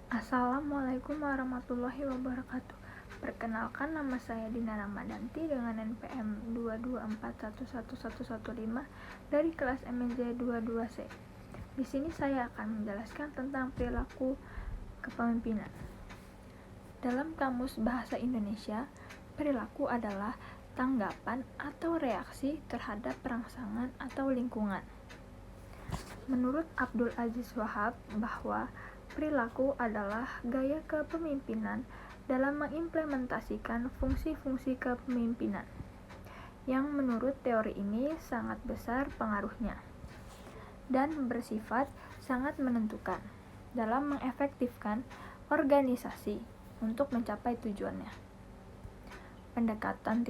Assalamualaikum warahmatullahi wabarakatuh. Perkenalkan, nama saya Dina Ramadanti dengan NPM 224111115 dari kelas MNJ 22C. Di sini saya akan menjelaskan tentang perilaku kepemimpinan. Dalam Kamus Bahasa Indonesia, perilaku adalah tanggapan atau reaksi terhadap rangsangan atau lingkungan. Menurut Abdul Aziz Wahab bahwa perilaku adalah gaya kepemimpinan dalam mengimplementasikan fungsi-fungsi kepemimpinan, yang menurut teori ini sangat besar pengaruhnya dan bersifat sangat menentukan dalam mengefektifkan organisasi untuk mencapai tujuannya. Pendekatan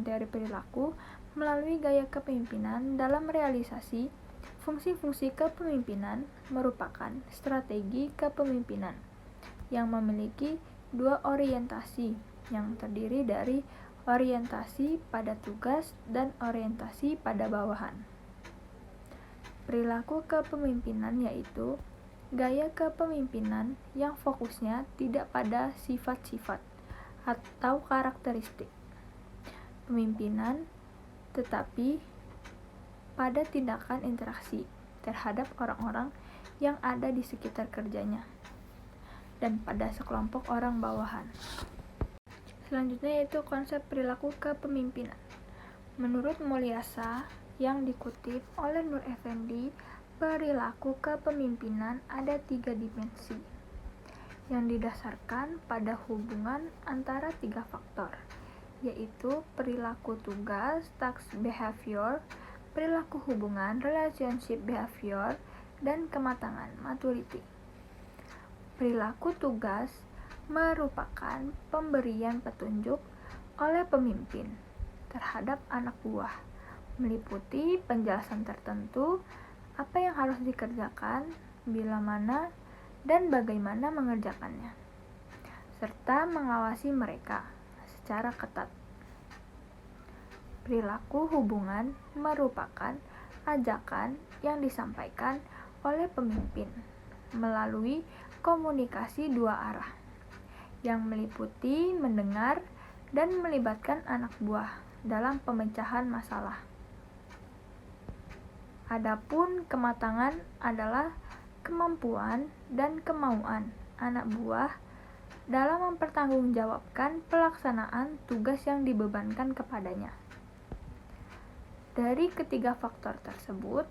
teori perilaku melalui gaya kepemimpinan dalam realisasi fungsi-fungsi kepemimpinan merupakan strategi kepemimpinan yang memiliki dua orientasi yang terdiri dari orientasi pada tugas dan orientasi pada bawahan. Perilaku kepemimpinan yaitu gaya kepemimpinan yang fokusnya tidak pada sifat-sifat atau karakteristik pemimpinan, tetapi pada tindakan interaksi terhadap orang-orang yang ada di sekitar kerjanya dan pada sekelompok orang bawahan. Selanjutnya yaitu konsep perilaku kepemimpinan. Menurut Mulyasa yang dikutip oleh Nur Effendi, perilaku kepemimpinan ada 3 dimensi yang didasarkan pada hubungan antara 3 faktor, yaitu perilaku tugas, task behavior, perilaku hubungan, relationship behavior, dan kematangan, maturity. Perilaku tugas merupakan pemberian petunjuk oleh pemimpin terhadap anak buah, meliputi penjelasan tertentu apa yang harus dikerjakan, bila mana, dan bagaimana mengerjakannya, serta mengawasi mereka secara ketat. Perilaku hubungan merupakan ajakan yang disampaikan oleh pemimpin melalui komunikasi dua arah yang meliputi mendengar dan melibatkan anak buah dalam pemecahan masalah. Adapun kematangan adalah kemampuan dan kemauan anak buah dalam mempertanggungjawabkan pelaksanaan tugas yang dibebankan kepadanya. Dari ketiga faktor tersebut,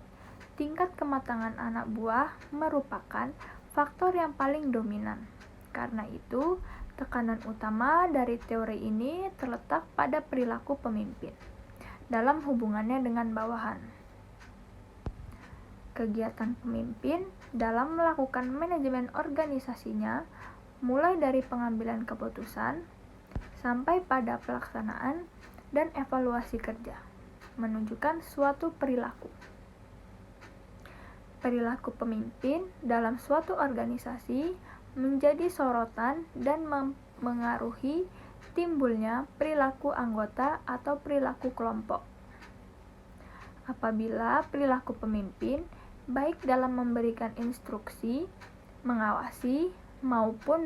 tingkat kematangan anak buah merupakan faktor yang paling dominan. Karena itu, tekanan utama dari teori ini terletak pada perilaku pemimpin dalam hubungannya dengan bawahan. Kegiatan pemimpin dalam melakukan manajemen organisasinya mulai dari pengambilan keputusan sampai pada pelaksanaan dan evaluasi kerja menunjukkan suatu perilaku. Perilaku pemimpin dalam suatu organisasi menjadi sorotan dan mengaruhi timbulnya perilaku anggota atau perilaku kelompok. Apabila perilaku pemimpin baik dalam memberikan instruksi, mengawasi, maupun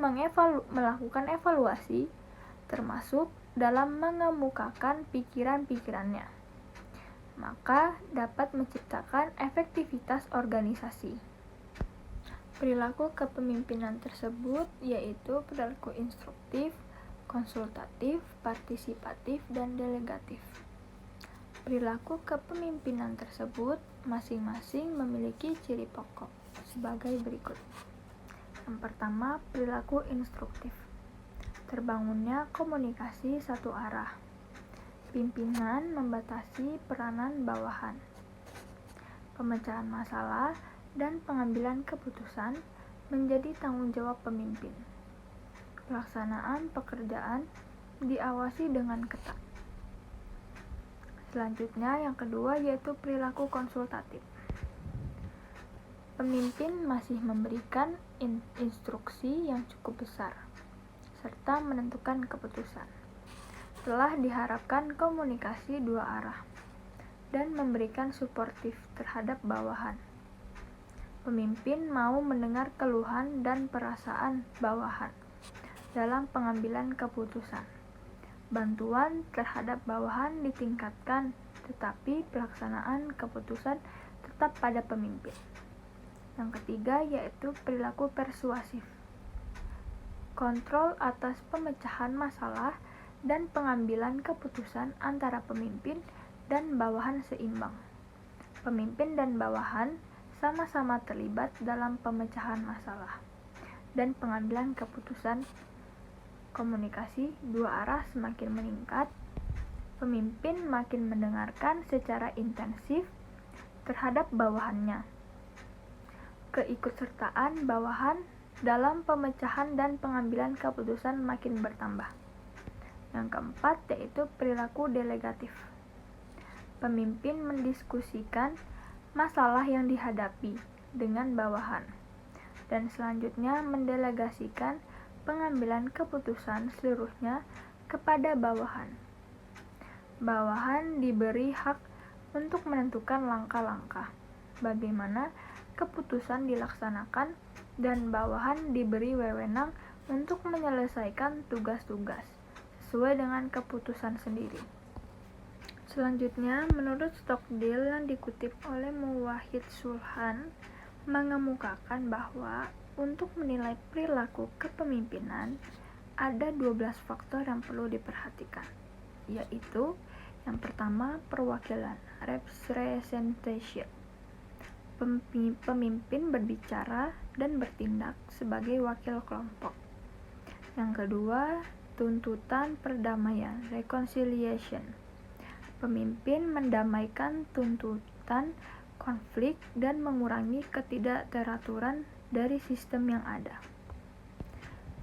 melakukan evaluasi, termasuk dalam mengemukakan pikiran-pikirannya, maka dapat menciptakan efektivitas organisasi. Perilaku kepemimpinan tersebut yaitu perilaku instruktif, konsultatif, partisipatif, dan delegatif. Perilaku kepemimpinan tersebut masing-masing memiliki ciri pokok sebagai berikut. Yang pertama, perilaku instruktif. Terbangunnya komunikasi satu arah. Pimpinan membatasi peranan bawahan. Pemecahan masalah dan pengambilan keputusan menjadi tanggung jawab pemimpin. Pelaksanaan pekerjaan diawasi dengan ketat. Selanjutnya, yang kedua yaitu perilaku konsultatif. Pemimpin masih memberikan instruksi yang cukup besar, serta menentukan keputusan. Telah diharapkan komunikasi dua arah, dan memberikan suportif terhadap bawahan. Pemimpin mau mendengar keluhan dan perasaan bawahan dalam pengambilan keputusan. Bantuan terhadap bawahan ditingkatkan, tetapi pelaksanaan keputusan tetap pada pemimpin. Yang ketiga yaitu perilaku persuasif. Kontrol atas pemecahan masalah dan pengambilan keputusan antara pemimpin dan bawahan seimbang. Pemimpin dan bawahan sama-sama terlibat dalam pemecahan masalah dan pengambilan keputusan. Komunikasi dua arah semakin meningkat, pemimpin makin mendengarkan secara intensif terhadap bawahannya. Keikutsertaan bawahan dalam pemecahan dan pengambilan keputusan makin bertambah. Yang keempat yaitu perilaku delegatif. Pemimpin mendiskusikan masalah yang dihadapi dengan bawahan dan selanjutnya mendelegasikan pengambilan keputusan seluruhnya kepada bawahan. Bawahan diberi hak untuk menentukan langkah-langkah bagaimana keputusan dilaksanakan dan bawahan diberi wewenang untuk menyelesaikan tugas-tugas sesuai dengan keputusan sendiri. Selanjutnya, menurut Stockdale yang dikutip oleh Muwahhid Sulhan mengemukakan bahwa untuk menilai perilaku kepemimpinan, ada 12 faktor yang perlu diperhatikan, yaitu yang pertama, perwakilan, representation. Pemimpin berbicara dan bertindak sebagai wakil kelompok. Yang kedua, tuntutan perdamaian, reconciliation. Pemimpin mendamaikan tuntutan konflik dan mengurangi ketidakteraturan dari sistem yang ada.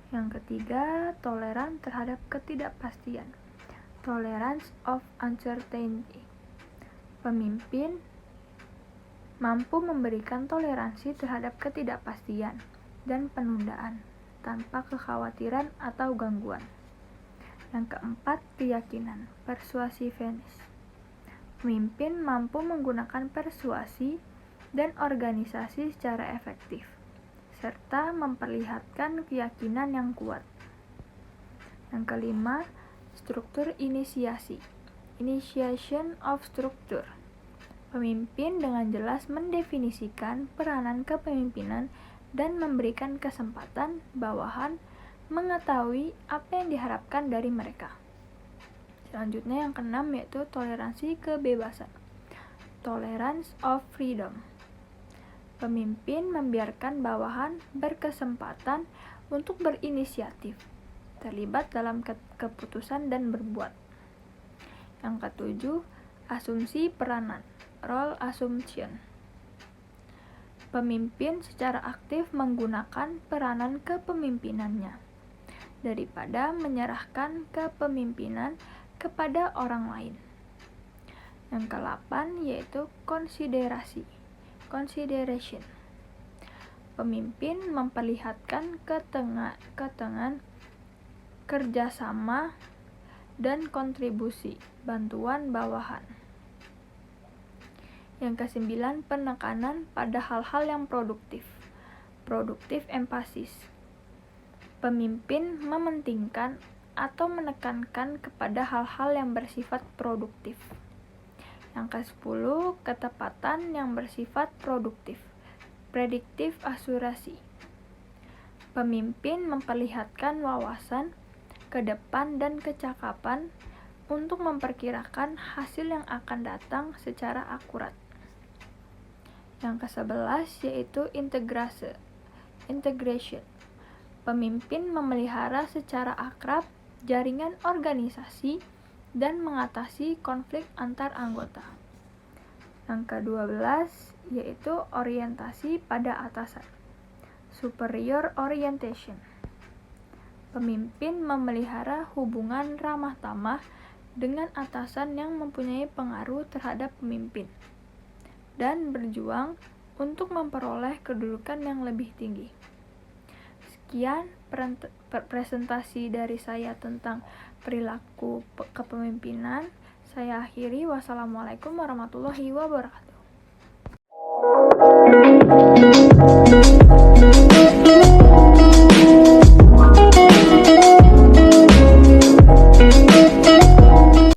Yang ketiga, toleran terhadap ketidakpastian. Tolerance of uncertainty. Pemimpin mampu memberikan toleransi terhadap ketidakpastian dan penundaan tanpa kekhawatiran atau gangguan. Yang keempat, keyakinan, persuasiveness. Pemimpin mampu menggunakan persuasi dan organisasi secara efektif, serta memperlihatkan keyakinan yang kuat. Yang kelima, struktur inisiasi, initiation of structure. Pemimpin dengan jelas mendefinisikan peranan kepemimpinan dan memberikan kesempatan bawahan mengetahui apa yang diharapkan dari mereka. Selanjutnya yang keenam yaitu toleransi kebebasan, tolerance of freedom. Pemimpin membiarkan bawahan berkesempatan untuk berinisiatif, terlibat dalam keputusan dan berbuat. Yang ketujuh, asumsi peranan, role assumption. Pemimpin secara aktif menggunakan peranan kepemimpinannya daripada menyerahkan kepemimpinan kepada orang lain. Yang ke-8 yaitu konsiderasi, consideration. Pemimpin memperlihatkan ketengan kerjasama dan kontribusi bantuan bawahan. Yang ke-9, penekanan pada hal-hal yang produktif, productive emphasis. Pemimpin mementingkan atau menekankan kepada hal-hal yang bersifat produktif. Yang ke-10, ketepatan yang bersifat produktif, predictive accuracy. Pemimpin memperlihatkan wawasan ke depan dan kecakapan untuk memperkirakan hasil yang akan datang secara akurat. Yang ke-11 yaitu integration. Pemimpin memelihara secara akrab jaringan organisasi dan mengatasi konflik antar anggota. Yang ke-12 yaitu orientasi pada atasan, superior orientation. Pemimpin memelihara hubungan ramah tamah dengan atasan yang mempunyai pengaruh terhadap pemimpin dan berjuang untuk memperoleh kedudukan yang lebih tinggi. Sekian presentasi dari saya tentang perilaku kepemimpinan. Saya akhiri. Wassalamualaikum warahmatullahi wabarakatuh.